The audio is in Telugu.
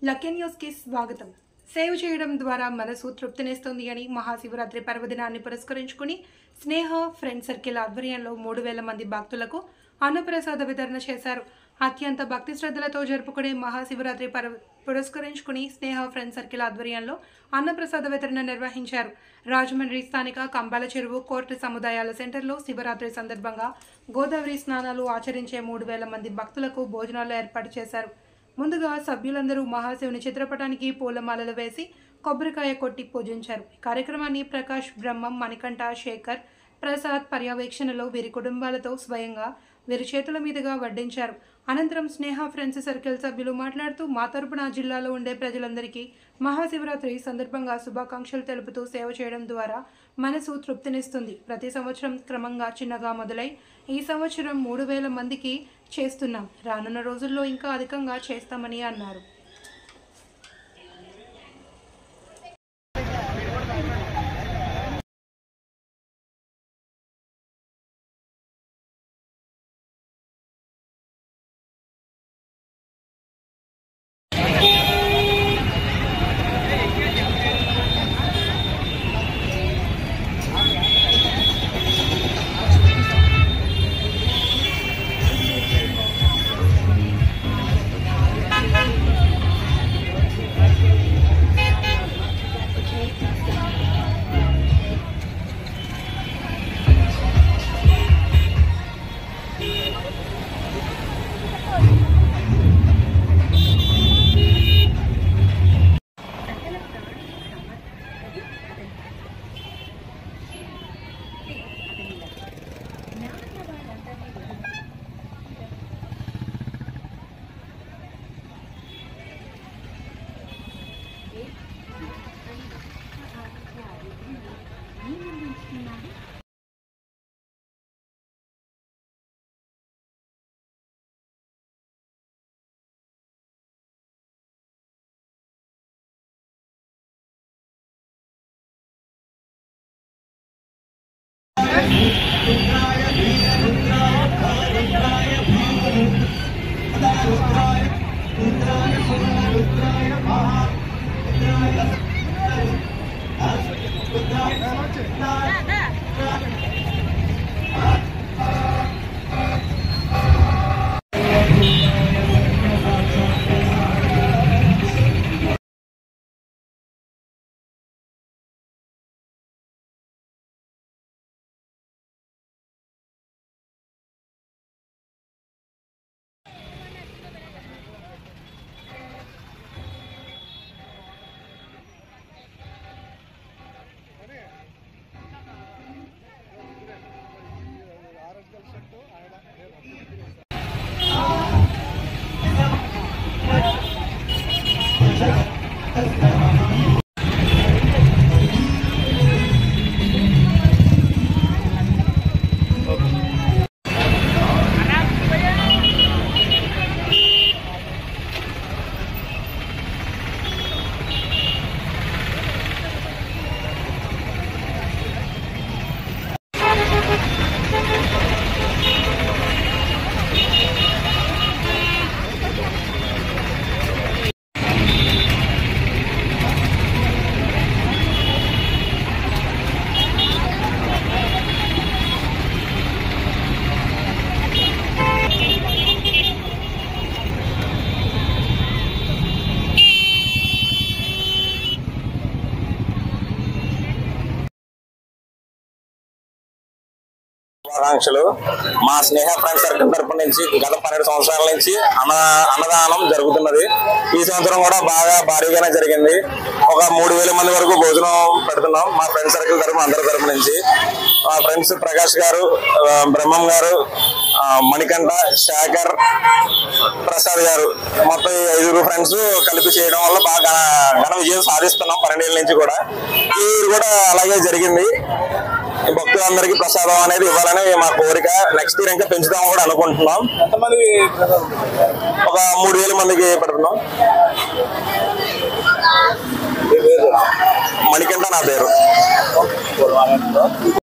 లక్కీ న్యూస్ కి స్వాగతం. సేవ్ చేయడం ద్వారా మనసు తృప్తినిస్తుంది అని మహాశివరాత్రి పర్వదినాన్ని పురస్కరించుకుని స్నేహ ఫ్రెండ్ సర్కిల్ ఆధ్వర్యంలో 3000 మంది భక్తులకు అన్నప్రసాద వితరణ చేశారు. అత్యంత భక్తి శ్రద్ధలతో జరుపుకునే మహాశివరాత్రి పురస్కరించుకుని స్నేహ ఫ్రెండ్ సర్కిల్ ఆధ్వర్యంలో అన్నప్రసాద వితరణ నిర్వహించారు. రాజమండ్రి స్థానిక కంబాల చెరువు కోర్టు సముదాయాల సెంటర్లో శివరాత్రి సందర్భంగా గోదావరి స్నానాలు ఆచరించే 3000 మంది భక్తులకు భోజనాలు ఏర్పాటు చేశారు. ముందుగా సభ్యులందరూ మహాశివుని చిత్రపటానికి పూలమాలలు వేసి కొబ్బరికాయ కొట్టి పూజించారు. ఈ కార్యక్రమాన్ని ప్రకాష్, బ్రహ్మం, మణికంఠ, శేఖర్, ప్రసాద్ పర్యవేక్షణలో వీరి కుటుంబాలతో స్వయంగా వీరి చేతుల మీదుగా వడ్డించారు. అనంతరం స్నేహ ఫ్రెండ్స్ సర్కిల్ సభ్యులు మాట్లాడుతూ మా తరపున జిల్లాలో ఉండే ప్రజలందరికీ మహాశివరాత్రి సందర్భంగా శుభాకాంక్షలు తెలుపుతూ సేవ చేయడం ద్వారా మనసు తృప్తినిస్తుంది. ప్రతి సంవత్సరం క్రమంగా చిన్నగా మొదలై ఈ సంవత్సరం 3000 మందికి చేస్తున్నాం. రానున్న రోజుల్లో ఇంకా అధికంగా చేస్తామని అన్నారు. ఆకాంక్షలు మా స్నేహ ఫ్రెండ్ సర్కిల్ తరపు నుంచి గత 12 సంవత్సరాల నుంచి అన్నదానం జరుగుతున్నది. ఈ సంవత్సరం కూడా బాగా భారీగానే జరిగింది. ఒక 3000 మంది వరకు భోజనం పెడుతున్నాం మా ఫ్రెండ్ సర్కిల్ తరపున, అందరి తరపు నుంచి. మా ఫ్రెండ్స్ ప్రకాష్ గారు, బ్రహ్మం గారు, మణికంఠ, శేఖర్, ప్రసాద్ గారు, మొత్తం 5 ఫ్రెండ్స్ కలిపి చేయడం వల్ల బాగా ఘన విజయం సాధిస్తున్నాం 12 ఏళ్ళ నుంచి కూడా. ఈ కూడా అలాగే జరిగింది. భక్తులందరికీ ప్రసాదం అనేది ఇవ్వాలని మా కోరిక. నెక్స్ట్ ఇయర్ ఇంకా పెంచుదాం కూడా అనుకుంటున్నాం. ఒక 3000 మందికి పెడుతున్నాం. మణికంఠ నా పేరు.